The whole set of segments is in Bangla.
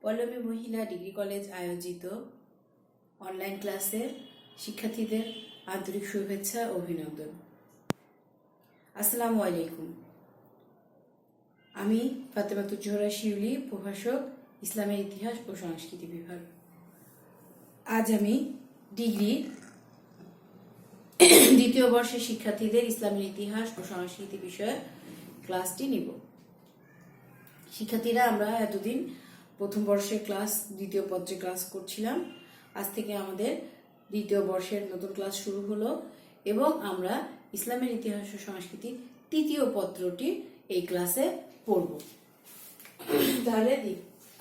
পল্লবী মহিলা ডিগ্রি কলেজ আয়োজিত অনলাইন ক্লাসে শিক্ষার্থীদের আন্তরিক শুভেচ্ছা ও অভিনন্দন। আসসালামু আলাইকুম। আমি ফাতেমাতুজ জোহরা শিউলি, প্রভাষক, ইসলামের ইতিহাস ও সংস্কৃতি বিভাগ। আজ আমি ডিগ্রি দ্বিতীয় বর্ষের শিক্ষার্থীদের ইসলামের ইতিহাস ও সংস্কৃতি বিষয়ে ক্লাসটি নিব। শিক্ষার্থীরা আমরা এতদিন প্রথম বর্ষের ক্লাস, দ্বিতীয় পত্রে ক্লাস করছিলাম। আজ থেকে আমাদের দ্বিতীয় বর্ষের নতুন ক্লাস শুরু হলো এবং আমরা ইসলামের ইতিহাস ও সংস্কৃতি তৃতীয় পত্রটি এই ক্লাসে পড়ব। তাহলে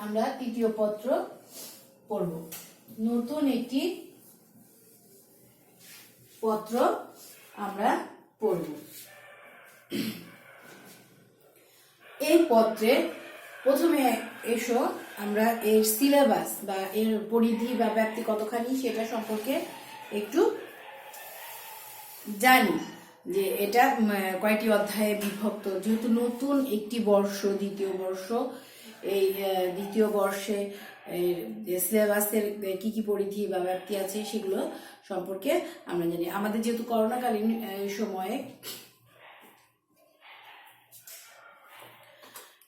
আমরা তৃতীয় পত্র পড়ব। নতুন একটি পত্র আমরা পড়ব। এই পত্রে প্রথমে এসো আমরা এর সিলেবাস বা এর পরিধি বা ব্যাপ্তি কতখানি সেটা সম্পর্কে একটু জানি, যে এটা কয়টি অধ্যায়ে বিভক্ত। যেহেতু নতুন একটি বর্ষ, দ্বিতীয় বর্ষ, এই দ্বিতীয় বর্ষে সিলেবাসের কি কি পরিধি বা ব্যাপ্তি আছে সেগুলো সম্পর্কে আমরা জানি। আমাদের যেহেতু করোনাকালীন সময়ে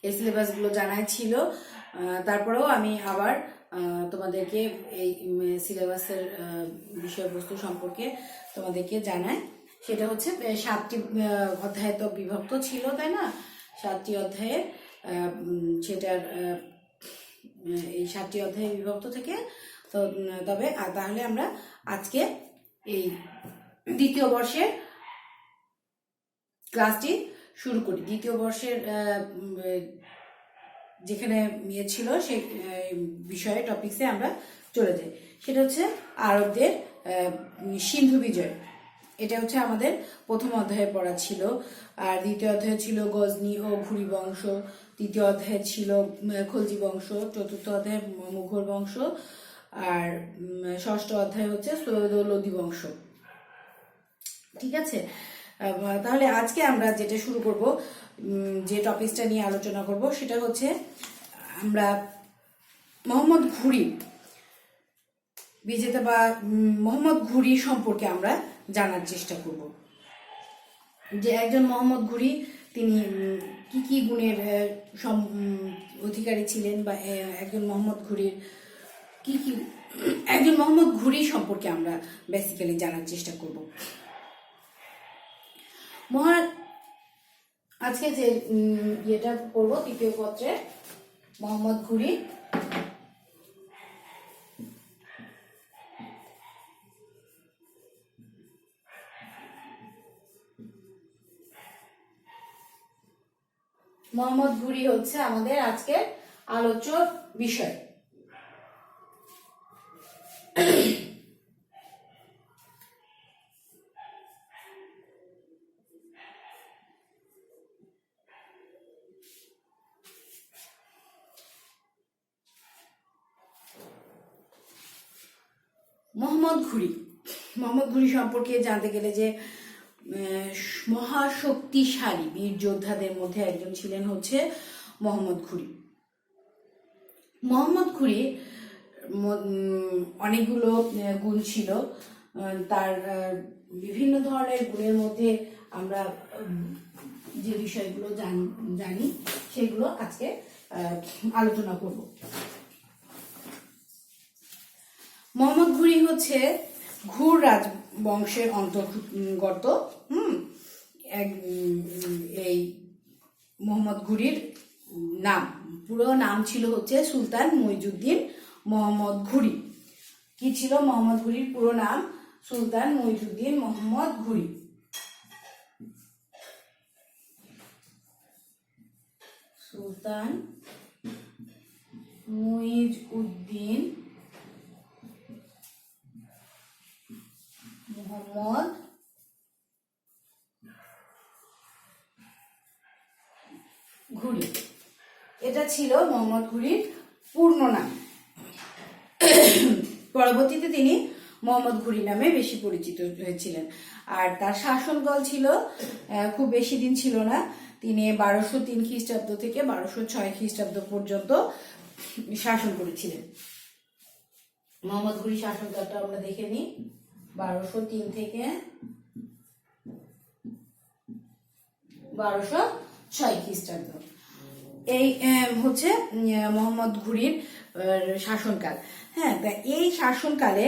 এই সিলেবাসগুলো জানাই ছিল, তারপরেও আমি আবার তোমাদেরকে এই সিলেবাসের বিষয়বস্তু সম্পর্কে তোমাদেরকে জানাই। সেটা হচ্ছে 7টি অধ্যায়ে তো বিভক্ত ছিল, তাই না? 7টি অধ্যায়ে সেটার এই 7টি অধ্যায়ে বিভক্ত থেকে তো তবে তাহলে আমরা আজকে এই দ্বিতীয় বর্ষের ক্লাসটি শুরু করি। দ্বিতীয় বর্ষের যেখানে ছিল সেই বিষয়ে টপিকসে আমরা চলে যাই। সেটা হচ্ছে আরবদের সিন্ধু বিজয়। এটা হচ্ছে আমাদের প্রথম অধ্যায়ে পড়া ছিল। আর দ্বিতীয় অধ্যায়ে ছিল গজনি ও ঘুরি বংশ, তৃতীয় অধ্যায়ে ছিল খলজি বংশ, চতুর্থ অধ্যায়ে মুঘল বংশ, আর ষষ্ঠ অধ্যায় হচ্ছে সৈয়দ ও লোদি বংশ। ঠিক আছে, তাহলে আজকে আমরা যেটা শুরু করব, যে টপিকসটা নিয়ে আলোচনা করব, সেটা হচ্ছে আমরা মোহাম্মদ ঘুরি বিজেতা বা মোহাম্মদ ঘুরি সম্পর্কে আমরা জানার চেষ্টা করব। যে একজন মোহাম্মদ ঘুরি তিনি কি কি গুণের অধিকারী ছিলেন, বা একজন মোহাম্মদ ঘুরির কি কি একজন মোহাম্মদ ঘুরি সম্পর্কে আমরা বেসিক্যালি জানার চেষ্টা করব। আজকে যে ইয়েটা করব তৃতীয় পত্রে মোহাম্মদ ঘুরি। মোহাম্মদ ঘুরি হচ্ছে আমাদের আজকের আলোচ্য বিষয়। মোহাম্মদ ঘুরি সম্পর্কে জানতে গেলে যে মহাশক্তিশালী বীর যোদ্ধাদের মধ্যে একজন ছিলেন হচ্ছে মোহাম্মদ ঘুরি। মোহাম্মদ ঘুরি অনেকগুলো গুণ ছিল। তার বিভিন্ন ধরনের গুণের মধ্যে আমরা যে বিষয়গুলো জানি সেগুলো আজকে আলোচনা করব। মোহাম্মদ ঘুরি হচ্ছে ঘুর রাজবংশের অন্তর্গত। এই মোহাম্মদ ঘুরির পুরো নাম ছিল হচ্ছে সুলতান মুইজউদ্দিন মোহাম্মদ ঘুরি। কি ছিল মোহাম্মদ ঘুরির পুরো নাম? সুলতান মুইজউদ্দিন মোহাম্মদ ঘুরি। সুলতান মুইজউদ্দিন মোহাম্মদ ঘুরি, এটা ছিল মোহাম্মদ ঘুরির পূর্ণ নাম। পরবর্তীতে তিনি মোহাম্মদ ঘুরি নামে বেশি পরিচিত হয়েছিলেন। আর তার শাসনকাল ছিল খুব বেশি দিন ছিল না। তিনি 1203 খ্রিস্টাব্দ থেকে 1206 খ্রিস্টাব্দ পর্যন্ত শাসন করেছিলেন। মোহাম্মদ ঘুরি শাসনকালটা আমরা দেখে নিই। 1203 থেকে 1206 খ্রিস্টাব্দ। এই হচ্ছে মোহাম্মদ ঘুরির শাসনকাল। হ্যাঁ, এই শাসনকালে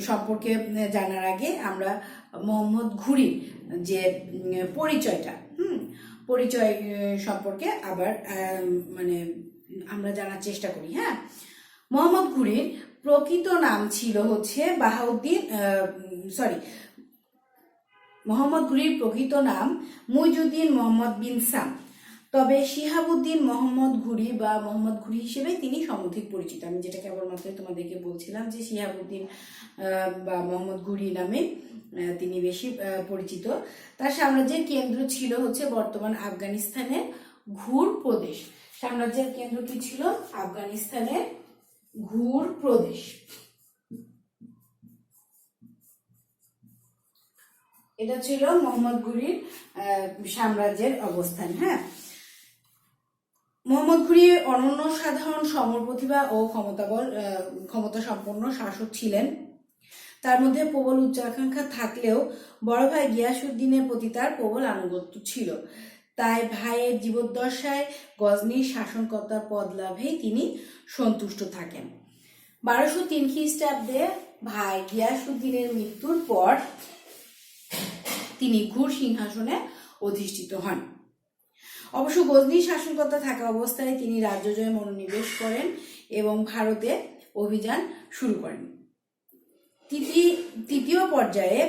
সম্পর্কে জানার আগে আমরা মোহাম্মদ ঘুরির যে পরিচয়টা পরিচয় সম্পর্কে আবার মানে আমরা জানার চেষ্টা করি। হ্যাঁ, মোহাম্মদ ঘুরির প্রকৃত নাম ছিল হচ্ছে মোহাম্মদ ঘুরির প্রকৃত নাম মুইজউদ্দিন মোহাম্মদ বিন সাম। তবে শিহাবুদ্দিন মোহাম্মদ ঘুরি বা মোহাম্মদ ঘুরি হিসেবে তিনি সমধিক পরিচিত। আমি যেটা কেবলমাত্র তোমাদেরকে বলছিলাম যে শিহাবুদ্দিন বা মোহাম্মদ ঘুরি নামে তিনি বেশি পরিচিত। তার সাম্রাজ্যের কেন্দ্র ছিল হচ্ছে বর্তমান আফগানিস্তানের ঘুর প্রদেশ। সাম্রাজ্যের কেন্দ্র কি ছিল? আফগানিস্তানের ঘুর প্রদেশ। এটা ছিল মোহাম্মদ ঘুরির সাম্রাজ্যের অবস্থান। হ্যাঁ, মোহাম্মদ ঘুরি অনন্য সাধারণ সমর প্রতিভা ও ক্ষমতা সম্পন্ন শাসক ছিলেন। তার মধ্যে প্রবল উচ্চাকাঙ্ক্ষা থাকলেও বড় ভাই গিয়াসউদ্দিনের প্রতি তার প্রবল আনুগত্য ছিল। তাই ভাইয়ের জীবদ্দশায় গজনির শাসনকর্তার পদ লাভেই তিনি সন্তুষ্ট থাকেন। 1203 খ্রিস্টাব্দে ভাই গিয়াসউদ্দিনের মৃত্যুর পর তিনি ঘুর সিংহাসনে অধিষ্ঠিত হন। অবশ্য গজনির শাসনকর্তা থাকা অবস্থায় তিনি রাজ্য জয়ে মনোনিবেশ করেন এবং ভারতে অভিযান শুরু করেন। তৃতীয় পর্যায়ে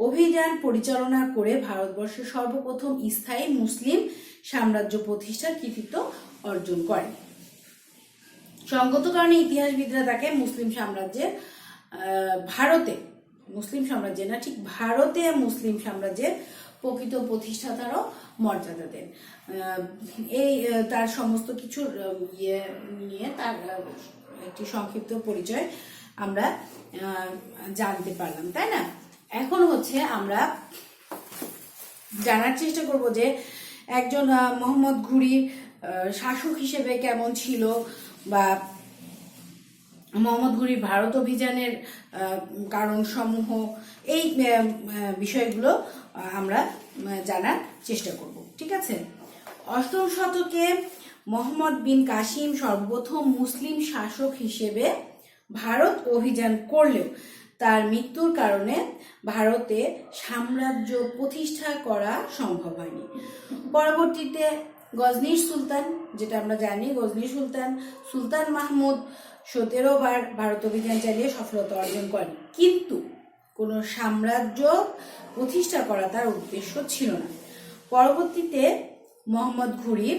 অভিযান পরিচালনা করে ভারতবর্ষের সর্বপ্রথম স্থায়ী মুসলিম সাম্রাজ্য প্রতিষ্ঠার কৃতিত্ব অর্জন করেন। সঙ্গত কারণে ইতিহাসবিদরা তাকে মুসলিম সাম্রাজ্যের ভারতে মুসলিম সাম্রাজ্যের প্রকৃত প্রতিষ্ঠাতারও মর্যাদা দেন। এই তার সমস্ত কিছু নিয়ে তার একটি সংক্ষিপ্ত পরিচয় আমরা জানতে পারলাম, তাই না? এখন হচ্ছে আমরা জানার চেষ্টা করব যে একজন মোহাম্মদ ঘুরির শাসক হিসেবে কেমন ছিল, বা মোহাম্মদ ঘুরির ভারত অভিযানের কারণ সমূহ, এই বিষয়গুলো আমরা জানার চেষ্টা করব। ঠিক আছে? 8ম শতকে মোহাম্মদ বিন কাসিম সর্বপ্রথম মুসলিম শাসক হিসেবে ভারত অভিযান করলেও তার মৃত্যুর কারণে ভারতে সাম্রাজ্য প্রতিষ্ঠা করা সম্ভব হয়নি। পরবর্তীতে গজনির সুলতান, যেটা আমরা জানি, গজনির সুলতান মাহমুদ 17 বার ভারত অভিযান চালিয়ে সফলতা অর্জন করেন, কিন্তু কোনো সাম্রাজ্য প্রতিষ্ঠা করা তার উদ্দেশ্য ছিল না। পরবর্তীতে মোহাম্মদ ঘুরি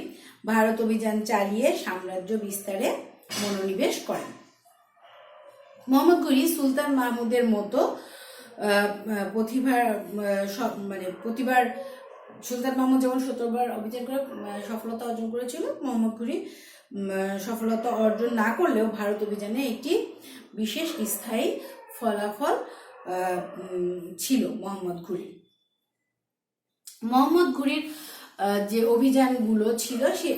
ভারত অভিযান চালিয়ে সাম্রাজ্য বিস্তারে মনোনিবেশ করেন। মোহাম্মদ ঘুরি সুলতান মাহমুদের মতো প্রতিবার সুলতান মাহমুদ যেমন 17 বার অভিযান করে সফলতা অর্জন করেছিল, মোহাম্মদ ঘুরি সফলতা অর্জন না করলেও ভারত অভিযানে একটি বিশেষ স্থায়ী ফলাফল ছিল মোহাম্মদ ঘুরির যে অভিযানগুলো ছিল, সেই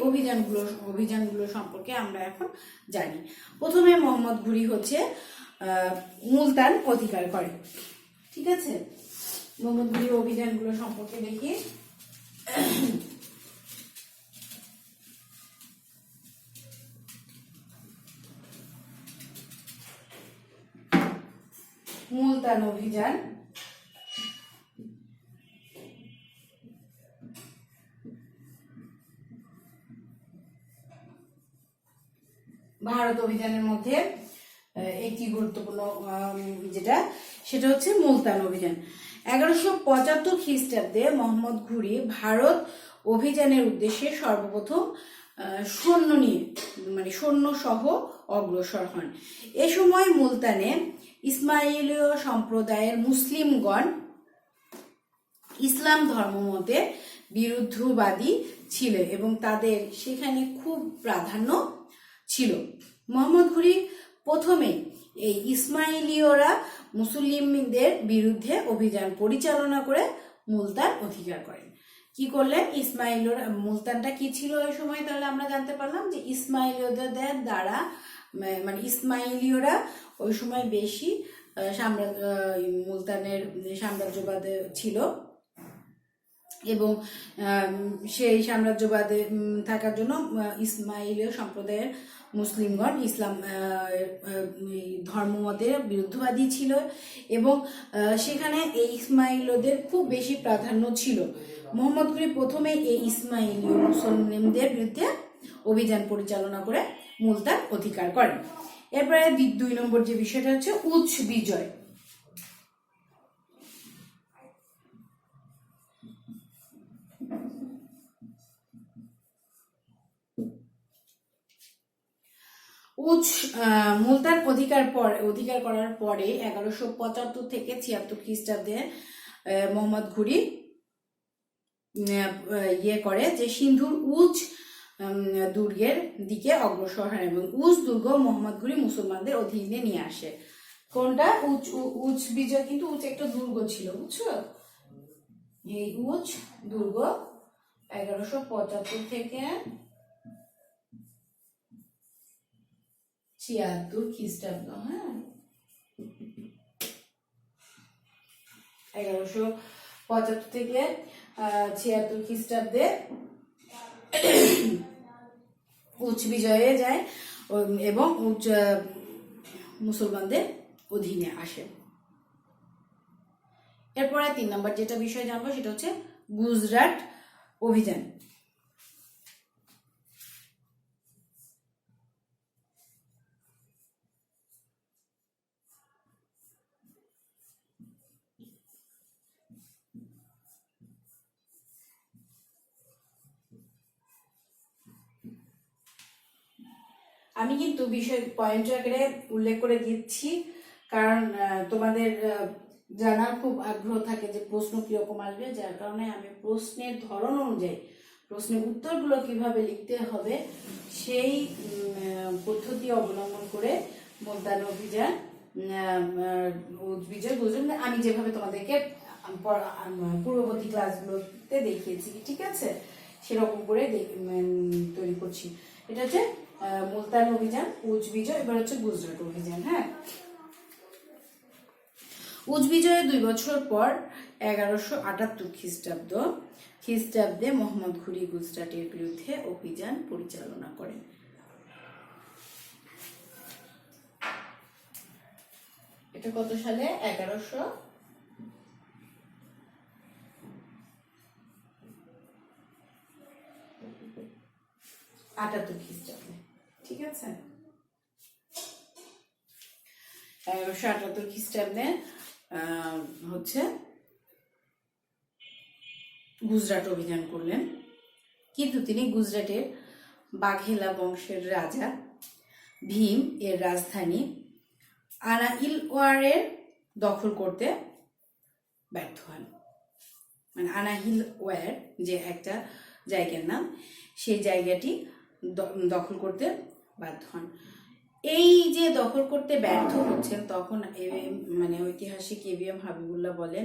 অভিযানগুলো সম্পর্কে আমরা এখন জানি। প্রথমে মোহাম্মদ ঘুরি হচ্ছে মুলতান অধিকার করে। ঠিক আছে, মোহাম্মদ ঘুরির অভিযানগুলো সম্পর্কে দেখি। মুলতান অভিযান ভারত অভিযানের মধ্যে একটি গুরুত্বপূর্ণ সেটা হচ্ছে মুলতান অভিযান। 1175 খ্রিস্টাব্দে মোহাম্মদ ঘুরি ভারত অভিযানের উদ্দেশ্যে সর্বপ্রথম সৈন্য সহ অগ্রসর হন। এ সময় মুলতানে ইসমাইলীয় সম্প্রদায়ের মুসলিমগণ ইসলাম ধর্মমতে বিরুদ্ধবাদী ছিল এবং তাদের সেখানে খুব প্রাধান্য ছিল। মোহাম্মদ ঘুরি প্রথমে এই ইসমাইলীয়রা মুসলিমদের বিরুদ্ধে অভিযান পরিচালনা করে মুলতান অধিকার করেন। কি করলেন, ইসমাইলীয়রা, মুলতানটা কি ছিল ওই সময়, তাহলে আমরা জানতে পারলাম যে ইসমাইলীয়দের দ্বারা, মানে ইসমাইলীয়রা ওই সময় বেশি মুলতানের সাম্রাজ্যবাদ ছিল, এবং সেই সাম্রাজ্যবাদে থাকার জন্য ইসমাইলীয় সম্প্রদায়ের মুসলিমগণ ইসলাম ধর্মমতের বিরুদ্ধবাদী ছিল, এবং সেখানে এই ইসমাইলীয়দের খুব বেশি প্রাধান্য ছিল। মোহাম্মদ ঘুরি প্রথমে এই ইসমাইলীয় মুসলিমদের বিরুদ্ধে অভিযান পরিচালনা করে মুলতান অধিকার করেন। এরপরে 2 নম্বর যে বিষয়টা হচ্ছে উচ বিজয়। মুলতান অধিকার করার পরে 1175 থেকে 76 খ্রিস্টাব্দে মোহাম্মদ ঘুরি করে যে সিন্ধুর উচ দুর্গের দিকে অগ্রসর হয়, এবং উচ দুর্গ মোহাম্মদ ঘুরি মুসলমানদের অধীনে নিয়ে আসে। কোনটা? উচ বিজয়, কিন্তু উচ একটা দুর্গ ছিল, বুঝছো? এই উচ দুর্গ 1175 থেকে 76 খ্রিস্টাব্দ, হ্যাঁ, 1175 থেকে 76 খ্রিস্টাব্দে উচ বিজয়ে যায় এবং উচ মুসলমানদের অধীনে আসে। এরপরে 3 নম্বর যেটা বিষয় জানবো সেটা হচ্ছে গুজরাট অভিযান। আমি কিন্তু বিষয় পয়েন্ট আকারে উল্লেখ করে দিচ্ছি, কারণ তোমাদের জানার খুব আগ্রহ থাকে যে প্রশ্ন কিরকম আসবে, যার কারণে আমি প্রশ্নের ধরন অনুযায়ী প্রশ্নের উত্তরগুলো কিভাবে লিখতে হবে সেই পদ্ধতি অবলম্বন করে মুলতান অভিযান, বিজয় গুজরাট আমি যেভাবে তোমাদেরকে পূর্ববর্তী ক্লাসগুলোতে দেখিয়েছি, ঠিক আছে, সেরকম করে তৈরি করছি। এটা হচ্ছে মুলতান অভিযান, উচ বিজয়, এবার হচ্ছে গুজরাট অভিযান। হ্যাঁ, উচ বিজয়ের 2 বছর পর 1178 খ্রিস্টাব্দে মোহাম্মদ ঘুরি গুজরাটের বিরুদ্ধে অভিযান পরিচালনা করেন। এটা কত সালে? 1178 খ্রিস্টাব্দে, ঠিক আছে। 1178 খ্রিস্টাব্দে হচ্ছে গুজরাট অভিযান করলেন, কিন্তু তিনি গুজরাটের বাঘেলা বংশের রাজা ভীম এর রাজধানী আনাহিলওয়ারের দখল করতে ব্যর্থ হন। মানে আনাহিলওয়ার যে একটা জায়গার নাম, সেই জায়গাটি দখল করতে বাধ্য হন। এই যে দখল করতে ব্যর্থ হচ্ছেন, তখন মানে ঐতিহাসিক এবিএম হাবিবুল্লাহ বলেন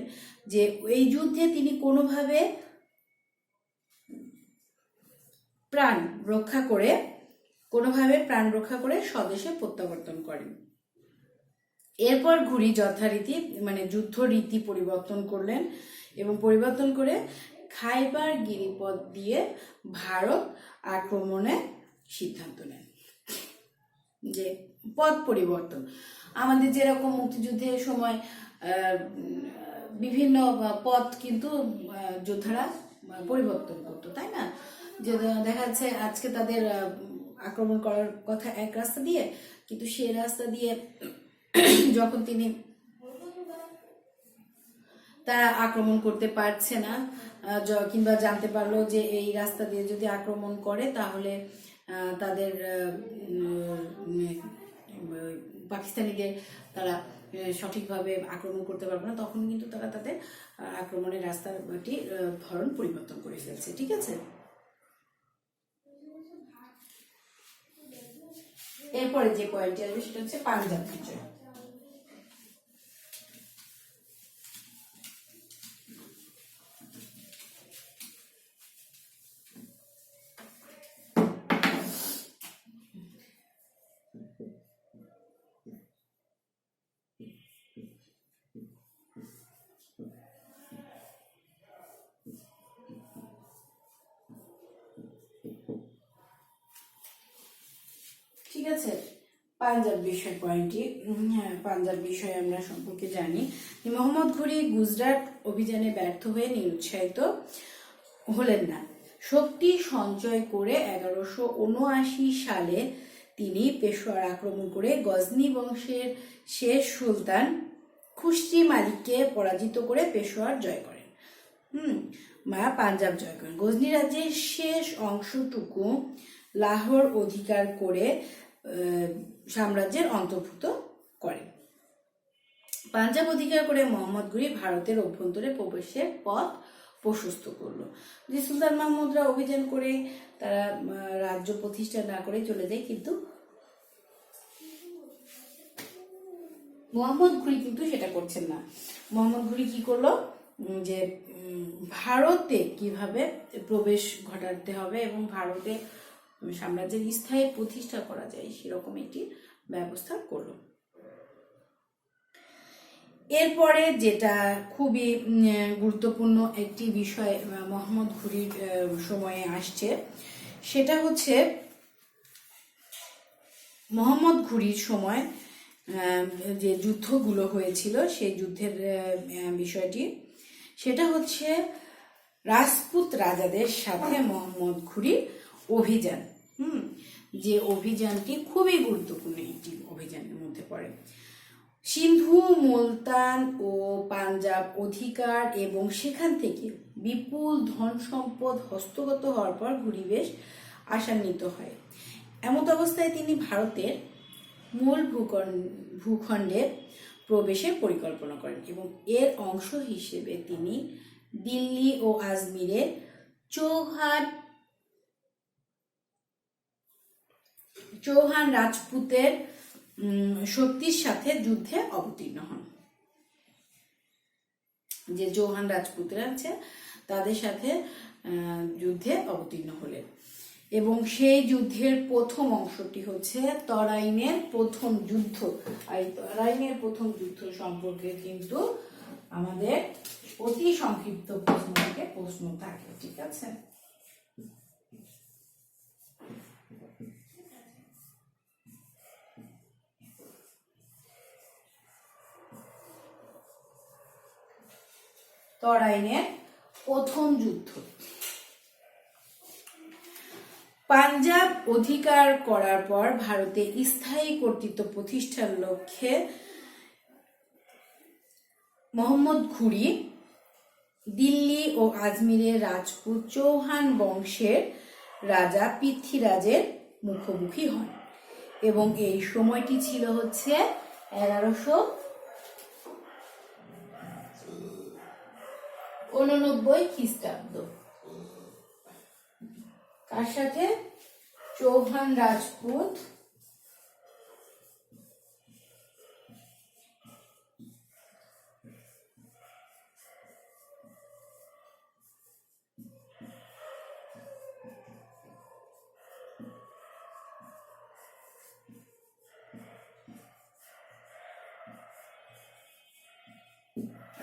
যে এই যুদ্ধে তিনি কোনোভাবে প্রাণ রক্ষা করে স্বদেশে প্রত্যাবর্তন করেন। এরপর ঘুরি যথারীতি মানে যুদ্ধ রীতি পরিবর্তন করলেন, এবং পরিবর্তন করে খাইবার গিরিপথ দিয়ে ভারত আক্রমণের সিদ্ধান্ত নেন। যে পথ পরিবর্তন, আমাদের যেরকম মুক্তিযুদ্ধের সময় বিভিন্ন পথ কিন্তু যোদ্ধারা পরিবর্তন করতো, তাই না? যে দেখা যাচ্ছে আজকে তাদের আক্রমণ করার কথা এক রাস্তা দিয়ে, কিন্তু সেই রাস্তা দিয়ে যখন তারা আক্রমণ করতে পারছে না, কিংবা জানতে পারলো যে এই রাস্তা দিয়ে যদি আক্রমণ করে তাহলে তাদের পাকিস্তানিদের তারা সঠিকভাবে আক্রমণ করতে পারবে না, তখন কিন্তু তারা তাদের আক্রমণের রাস্তাটি ধরন পরিবর্তন করে ফেলছে, ঠিক আছে। এরপরে যে পয়েন্টটি আসবে সেটা হচ্ছে পাঞ্জাব বিজয়। ঠিক আছে। পাঞ্জাব বিষয় পয়েন্টটি, হ্যাঁ পাঞ্জাব বিষয়ে আমরা সম্পর্কে জানি। মোহাম্মদ ঘুরি গুজরাট অভিযানে ব্যর্থ হয়ে নিরুৎসাহিত হলেন না। শক্তি সঞ্চয় করে 1179 সালে তিনি পেশোয়ার আক্রমণ করে গজনি বংশের শেষ সুলতান খুশরি মালিককে পরাজিত করে পেশোয়ার জয় করেন। পাঞ্জাব জয় করেন। গজনি রাজ্যের শেষ অংশটুকু লাহোর অধিকার করে সাম্রাজ্যের অন্তর্ভুক্ত করেন। পাঞ্জাব অধিকার করে মোহাম্মদ ঘুরি ভারতের অভ্যন্তরে প্রবেশের পথ প্রশস্ত করলো। যে সুলতান মাহমুদরা অভিযান করে তারা রাজ্য প্রতিষ্ঠা না করে চলে যায়, কিন্তু মোহাম্মদ ঘুরি কিন্তু সেটা করছেন না। মোহাম্মদ ঘুরি কি করলো, যে ভারতে কিভাবে প্রবেশ ঘটাতে হবে এবং ভারতে সাম্রাজ্যের স্থায়ী প্রতিষ্ঠা করা যায় সেরকম একটি ব্যবস্থা করলো। এরপরে যেটা খুবই গুরুত্বপূর্ণ একটি বিষয় মোহাম্মদ ঘুরির সময়ে আসছে, সেটা হচ্ছে মোহাম্মদ ঘুরির সময় যে যুদ্ধগুলো হয়েছিল সেই যুদ্ধের বিষয়টি, সেটা হচ্ছে রাজপুত রাজাদের সাথে মোহাম্মদ ঘুরির অভিযান। যে অভিযানটি খুবই গুরুত্বপূর্ণ একটি অভিযানের মধ্যে পড়ে। সিন্ধু, মুলতান ও পাঞ্জাব অধিকার এবং সেখান থেকে বিপুল ধন সম্পদ হস্তগত হওয়ার পর ঘুরি বেশ আশান্বিত হয়। এমত অবস্থায় তিনি ভারতের মূল ভূখণ্ডে প্রবেশের পরিকল্পনা করেন এবং এর অংশ হিসেবে তিনি দিল্লি ও আজমিরে চৌহান রাজপুতের শক্তির সাথে যুদ্ধে অবতীর্ণ হন। যে চৌহান রাজপুতরা আছে তাদের সাথে যুদ্ধে অবতীর্ণ হলেন এবং সেই যুদ্ধের প্রথম অংশটি হচ্ছে তরাইনের প্রথম যুদ্ধ। আর তরাইনের প্রথম যুদ্ধ সম্পর্কে কিন্তু আমাদের অতি সংক্ষিপ্ত প্রশ্ন থেকে প্রশ্ন থাকে, ঠিক আছে। তরাইনের প্রথম যুদ্ধ। পাঞ্জাব অধিকার করার পর ভারতে স্থায়ী কর্তৃত্ব প্রতিষ্ঠার লক্ষ্যে মোহাম্মদ ঘুরি দিল্লি ও আজমিরের রাজপুত চৌহান বংশের রাজা পৃথ্বীরাজের মুখোমুখি হন এবং এই সময়টি ছিল হচ্ছে 1189 খ্রিস্টাব্দ। কার সাথে? চৌহান রাজপুত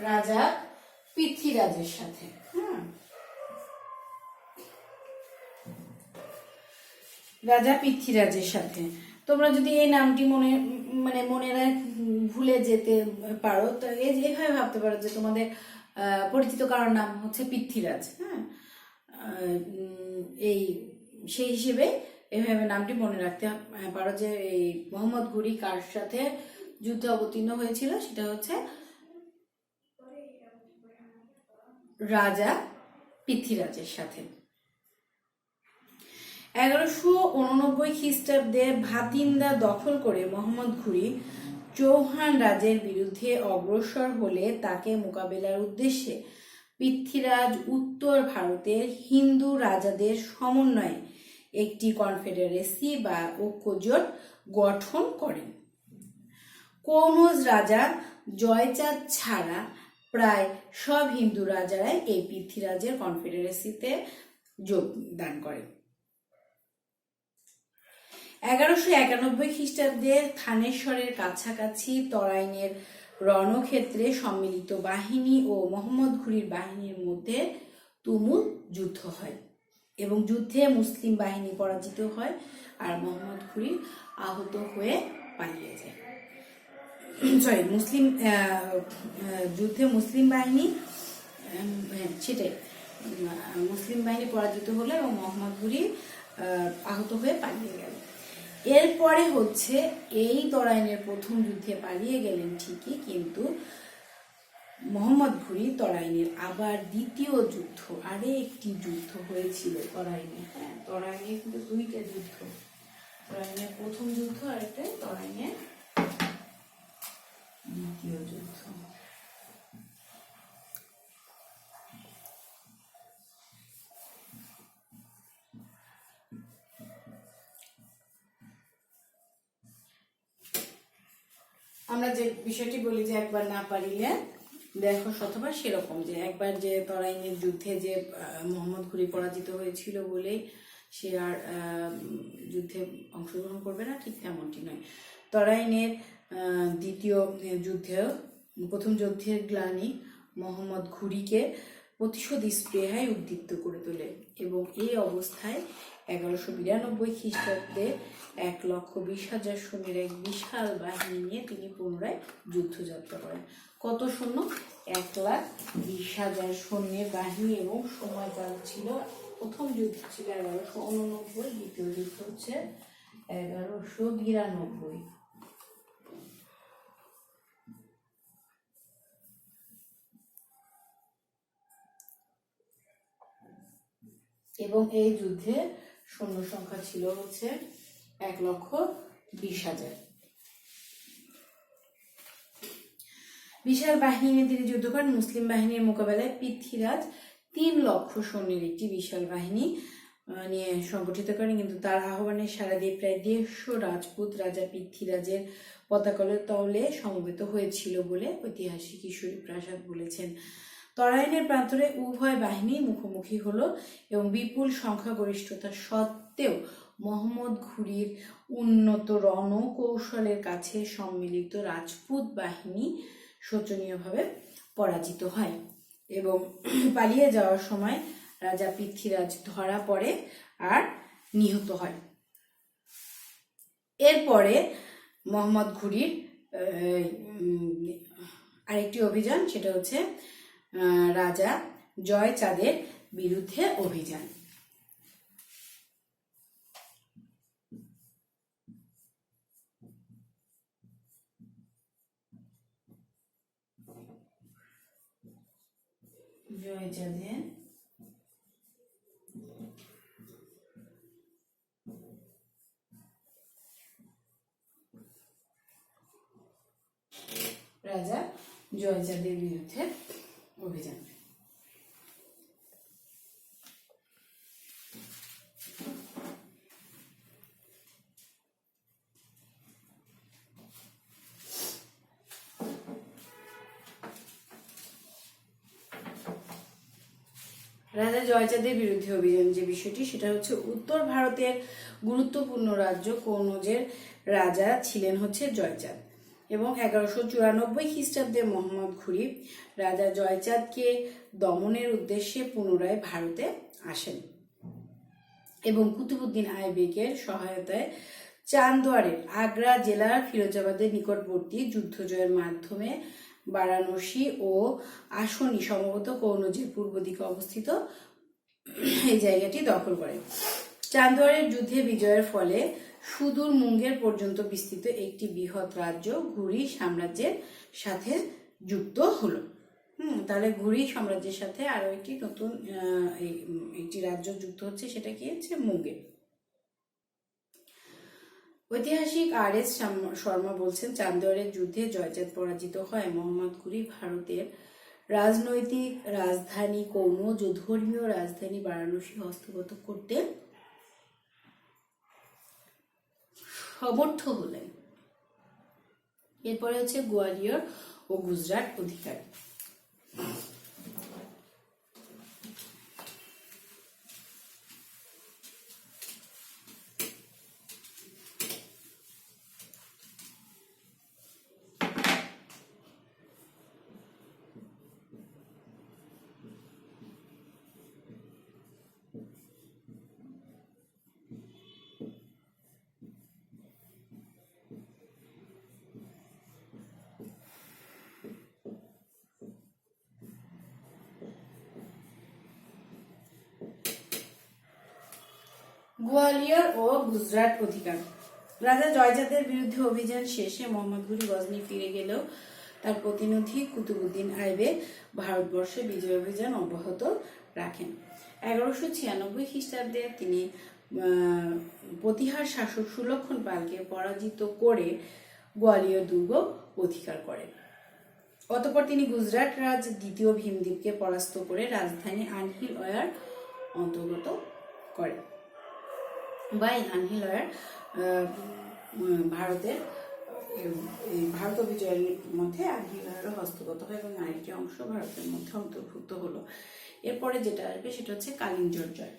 রাজা পৃথ্বীরাজের সাথে। রাজা পৃথ্বীরাজের সাথে তোমরা যদি এই নামটি মনে ভুলে যেতে পারো, তো এইভাবে ভাবতে পারো যে তোমাদের পরিচিত কারোর নাম হচ্ছে পৃথ্বীরাজ। এই সেই হিসেবে এভাবে নামটি মনে রাখতে পারো যে এই মোহাম্মদ ঘুরি কার সাথে যুদ্ধে অবতীর্ণ হয়েছিল, সেটা হচ্ছে রাজা পৃথ্বীরাজের সাথে। 1189 খ্রিস্টাব্দে ভাতিন্দা দখল করে মোহাম্মদ ঘুরি চৌহান রাজের বিরুদ্ধে অগ্রসর হলে তাকে মোকাবেলার উদ্দেশ্যে পৃথ্বীরাজ উত্তর ভারতের হিন্দু রাজাদের সমন্বয়ে একটি কনফেডারেসি বা ঐক্যজোট গঠন করেন। কনৌজ রাজা জয়চাঁদ ছাড়া প্রায় সব হিন্দু রাজারাই এই পৃথ্বীরাজের কনফেডারেসিতে যোগদান করেন। 1191 খ্রিস্টাব্দে থানেশ্বরের কাছাকাছি তরাইনের রণক্ষেত্রে সম্মিলিত বাহিনী ও মোহাম্মদ ঘুরির বাহিনীর মধ্যে তুমুল যুদ্ধ হয়। এবং যুদ্ধে মুসলিম বাহিনী পরাজিত হয় আর মোহাম্মদ ঘুরি আহত হয়ে পালিয়ে যায়। সরি, যুদ্ধে মুসলিম বাহিনী সেটাই মুসলিম বাহিনী পরাজিত হলো এবং মোহাম্মদ ঘুরি আহত হয়ে পালিয়ে গেল। এরপরে হচ্ছে এই তরাইনের প্রথম যুদ্ধে পালিয়ে গেলেন ঠিকই, কিন্তু মোহাম্মদ ঘুরি তরাইনের আবার দ্বিতীয় যুদ্ধ, একটি যুদ্ধ হয়েছিল তরাইনে। হ্যাঁ, তরাইনে কিন্তু দুইটা যুদ্ধ, তরাইনের প্রথম যুদ্ধ আর একটা তরাইনের দ্বিতীয় যুদ্ধ। আমরা যে বিষয়টি বলি যে একবার না পারিলে দেখো শতবার, সেরকম যে একবার যে তরাইনের যুদ্ধে যে মোহাম্মদ ঘুরি পরাজিত হয়েছিল বলেই সে আর যুদ্ধে অংশগ্রহণ করবে না, ঠিক তেমনটি নয়। তরাইনের দ্বিতীয় যুদ্ধেও প্রথম যুদ্ধের গ্লানি মোহাম্মদ ঘুরিকে প্রতিশোধ স্পৃহায় উদ্দীপ্ত করে তোলে এবং এই অবস্থায় 1192 খ্রিস্টাব্দে 1,20,000 সৈন্যের এক বিশাল বাহিনী নিয়ে তিনি পুনরায় যুদ্ধযাত্রা করেন। কত সৈন্য? 1,20,000 সৈন্যের বাহিনী এবং সময়কাল ছিল, প্রথম যুদ্ধ ছিল 1189, দ্বিতীয় যুদ্ধ হচ্ছে 1192। এবং এই যুদ্ধে সৈন্য সংখ্যা ছিল হচ্ছে 1,20,000। বিশাল বাহিনী নিয়ে তিনি যুদ্ধ করেন। মুসলিম বাহিনীর মোকাবেলায় পৃথ্বীরাজ 3 লক্ষ সৈন্যের একটি বিশাল বাহিনী নিয়ে সংগঠিত করেন, কিন্তু তার আহ্বানে সাড়া দিয়ে প্রায় 150 রাজপুত রাজা পৃথ্বীরাজের পতাকার তলে সমবেত হয়েছিল বলে ঐতিহাসিক ঈশ্বরী প্রাসাদ বলেছেন। তরাইনের প্রান্তরে উভয় বাহিনী মুখোমুখি হলো এবং বিপুল সংখ্যাগরিষ্ঠতা সত্ত্বেও মোহাম্মদ ঘুরির উন্নত রণকৌশলের কাছে সম্মিলিত রাজপুত বাহিনী শোচনীয়ভাবে পরাজিত হয় এবং পালিয়ে যাওয়ার সময় রাজা পৃথ্বীরাজ ধরা পড়ে আর নিহত হয়। এরপরে মোহাম্মদ ঘুরির আরেকটি অভিযান, সেটা হচ্ছে রাজা জয়চাঁদের বিরুদ্ধে অভিযান। জয়চাঁদের রাজা জয়চাঁদের বিরুদ্ধে অভিযান। রাজা জয়চাঁদের বিরুদ্ধে অভিযান যে বিষয়টি, সেটা হচ্ছে উত্তর ভারতের গুরুত্বপূর্ণ রাজ্য কনৌজের রাজা ছিলেন হচ্ছে জয়চাঁদ এবং 1194 খ্রিস্টাব্দে মোহাম্মদ ঘুরি রাজা জয়চাঁদকে দমনের উদ্দেশ্যে পুনরায় ভারতে আসেন এবং কুতুবউদ্দিন আইবেকের সহায়তায় চান্দোয়ারের আগ্রা জেলার ফিরোজাবাদের নিকটবর্তী যুদ্ধ জয়ের মাধ্যমে বারাণসী ও আসনি সম্ভবত কনৌজের পূর্ব দিকে অবস্থিত এই জায়গাটি দখল করে। চান্দোয়ারের যুদ্ধে বিজয়ের ফলে সুদূর মুঙ্গের পর্যন্ত বিস্তৃত একটি বৃহৎ রাজ্য ঘুরি সাম্রাজ্যের সাথে যুক্ত হলো। তাহলে ঘুরি সাম্রাজ্যের সাথে আরো একটি নতুন একটি রাজ্য যুক্ত হচ্ছে, সেটা কি হচ্ছে? মুঙ্গের। ঐতিহাসিক আর.এস. শর্মা বলছেন, চান্দোয়ারের যুদ্ধে জয়চাঁদ পরাজিত হয়। মোহাম্মদ ঘুরি ভারতের রাজনৈতিক রাজধানী কনৌজ ও ধর্মীয় রাজধানী বারাণসী হস্তগত করতে সমর্থ হলেন। এরপরে হচ্ছে গোয়ালিয়র ও গুজরাট অধিকার। গোয়ালিয়র ও গুজরাট অধিকার। রাজা জয়জাদের বিরুদ্ধে অভিযান শেষে মোহাম্মদ ঘুরি গজনি ফিরে গেলেও তার প্রতিনিধি কুতুবুদ্দিন আইবেক ভারতবর্ষে বিজয় অভিযান অব্যাহত রাখেন। 1196 খ্রিস্টাব্দে তিনি প্রতিহার শাসক সুলক্ষণ পালকে পরাজিত করে গোয়ালিয়র দুর্গ অধিকার করেন। অতঃপর তিনি গুজরাট রাজ দ্বিতীয় ভীমদেবকে পরাস্ত করে রাজধানী আনহিলওয়ার অন্তর্গত করেন। বাই আনহিলওয়ার ভারতের ভারত বিজয়ের মধ্যে আনহিলওয়ারও হস্তগত হয় এবং আরেকটি অংশ ভারতের মধ্যে অন্তর্ভুক্ত হলো। এরপরে যেটা আসবে সেটা হচ্ছে কালিঞ্জর জয়।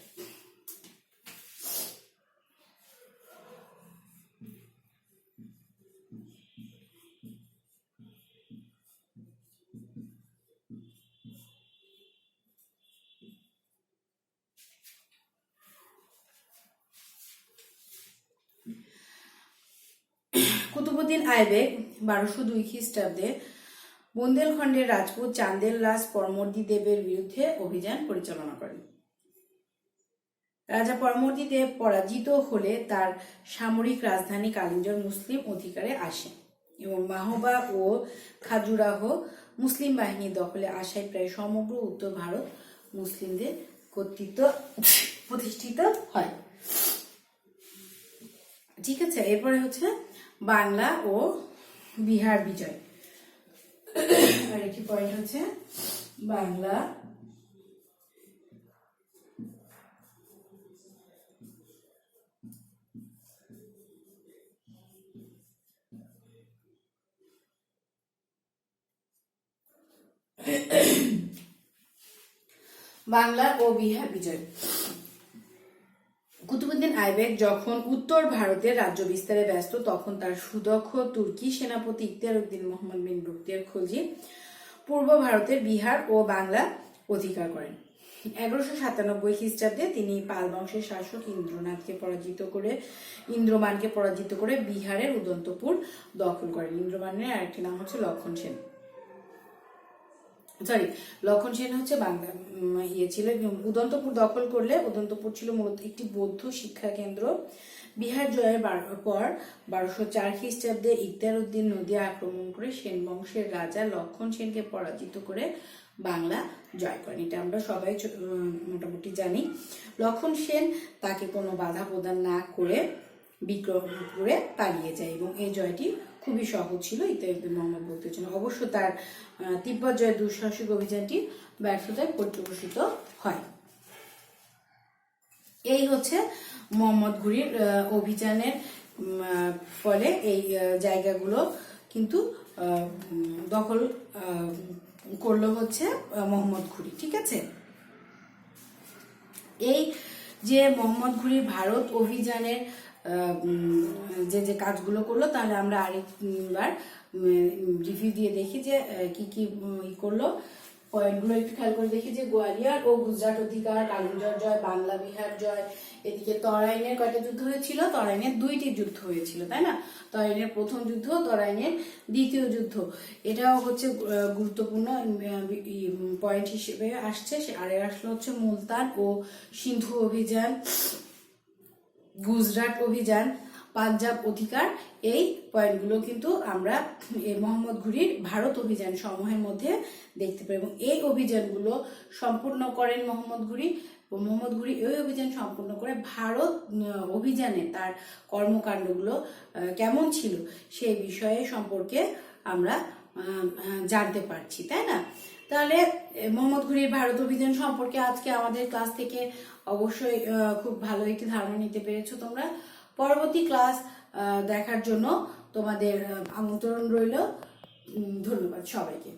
কুতুবুদ্দিন আইবেক 1202 খ্রিস্টাব্দে বুন্দেলখণ্ডের রাজপুত চান্দেল রাজ পরমর্দি দেবের বিরুদ্ধে অভিযান পরিচালনা করেন। রাজা পরমর্দি দেব পরাজিত হলে তার সামরিক রাজধানী কালিঞ্জর মুসলিম অধিকারে আসে এবং মাহবা ও খাজুরাহ মুসলিম বাহিনী দখলে আসায় প্রায় সমগ্র উত্তর ভারত মুসলিমদের কর্তৃত্ব প্রতিষ্ঠিত হয়। ঠিক আছে, এরপরে হচ্ছে বাংলা ও বিহার বিজয়। আরেকটি পয়েন্ট হচ্ছে বাংলা বাংলা ও বিহার বিজয়। কুতুবুদ্দিন আইবেক যখন উত্তর ভারতের রাজ্য বিস্তারে ব্যস্ত তখন তার সুদক্ষ তুর্কি সেনাপতি ইখতিয়ার উদ্দিন মোহাম্মদ বিন বখতিয়ার খলজি পূর্ব ভারতের বিহার ও বাংলা অধিকার করেন। 1197 খ্রিস্টাব্দে তিনি পাল বংশের শাসক ইন্দ্রমানকে পরাজিত করে বিহারের উদন্তপুর দখল করেন। ইন্দ্রমানের আরেকটি নাম হচ্ছে লক্ষণ সেন। লক্ষণ সেন হচ্ছে বাংলা ছিল। উদন্তপুর দখল করলে উদন্তপুর ছিল মূলত একটি বৌদ্ধ শিক্ষা কেন্দ্র। বিহার জয়ের পর 1204 খ্রিস্টাব্দে ইখতিয়ার উদ্দিন নদিয়া আক্রমণ করে সেন বংশের রাজা লক্ষণ সেনকে পরাজিত করে বাংলা জয় করেন। এটা আমরা সবাই মোটামুটি জানি। লক্ষণ সেন তাকে কোনো বাধা প্রদান না করে বিক্রম করে পালিয়ে যায় এবং এই জয়টি খুবই সহজ ছিল ইখতিয়ার উদ্দিন মোহাম্মদ বখতিয়ার জন্য। অবশ্য তার তিব্বত জয়ের দুঃসাহসিক অভিযানটি ব্যর্থতায় পর্যবসিত হয়। এই হচ্ছে মোহাম্মদ ঘুরির অভিযানের ফলে এই জায়গাগুলো কিন্তু দখল করলো হচ্ছে মোহাম্মদ ঘুরি। ঠিক আছে, এই যে মোহাম্মদ ঘুরির ভারত অভিযানের যে যে কাজগুলো করলো তাহলে আমরা আরেকবার রিভিউ দিয়ে দেখি যে কি কি করলো। পয়েন্টগুলো একটু খেয়াল করে দেখি যে গোয়ালিয়র ও গুজরাট অধিকার, কালিঞ্জর জয়, বাংলা বিহার জয়, এদিকে তরাইনের কয়টা যুদ্ধ হয়েছিল? তরাইনের 2টি যুদ্ধ হয়েছিল, তাই না? তরাইনের প্রথম যুদ্ধ, তরাইনের দ্বিতীয় যুদ্ধ। এটাও হচ্ছে গুরুত্বপূর্ণ পয়েন্ট হিসেবে আসছে। আর আসলে হচ্ছে মুলতান ও সিন্ধু অভিযান, গুজরাট অভিযান, পাঞ্জাব অধিকার। এই পয়েন্টগুলো কিন্তু আমরা মোহাম্মদ ঘুরির ভারত অভিযান সমূহের মধ্যে দেখতে পাই এবং এই অভিযানগুলো সম্পূর্ণ করেন মোহাম্মদ ঘুরি। মোহাম্মদ ঘুরি এই অভিযান সম্পূর্ণ করে ভারত অভিযানে তার কর্মকাণ্ডগুলো কেমন ছিল সেই বিষয়ে সম্পর্কে আমরা জানতে পারছি, তাই না? তাহলে মোহাম্মদ ঘুরির ভারত অভিযান সম্পর্কে আজকে আমাদের ক্লাস থেকে অবশ্যই খুব ভালো একটি ধারণা নিতে পেরেছো তোমরা। পরবর্তী ক্লাস দেখার জন্য তোমাদের আমন্ত্রণ রইল। ধন্যবাদ সবাইকে।